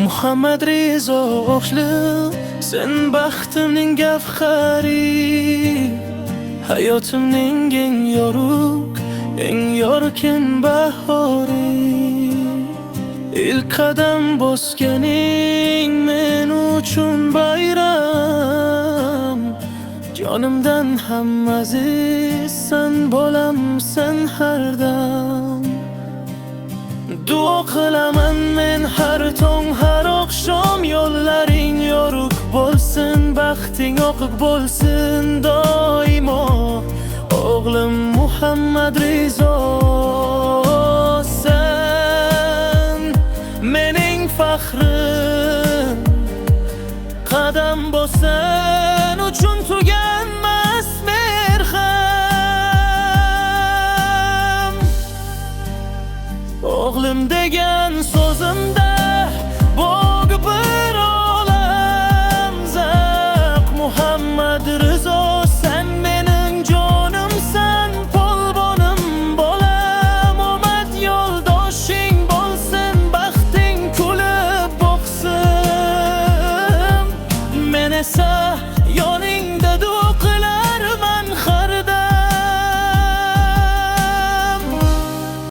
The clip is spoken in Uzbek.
Muhammad Rizo Oqshli, sen baxtimning gavhari, hayotimning eng yorug', eng yorqin bahori. İlk qadam bosganing men uchun bayram, jonimdan ham azizsan bolam sen har dam. Duo qilaman men har tong har oqshom, yo'llaring yorug' bo'lsin, baxting oqib bo'lsin doimo. O'g'lim Muhammad Rizo, sen mening faxrim, qadam bosan uchun tuganmas merham. O'g'lim degan so'zimda Bog' bir olam zavq. Muhammad Rizo, sen mening jonimsan, polvonim bolam. Omad yo'ldoshing bo'lsin, baxting kulib boqsin. Men esa yoningda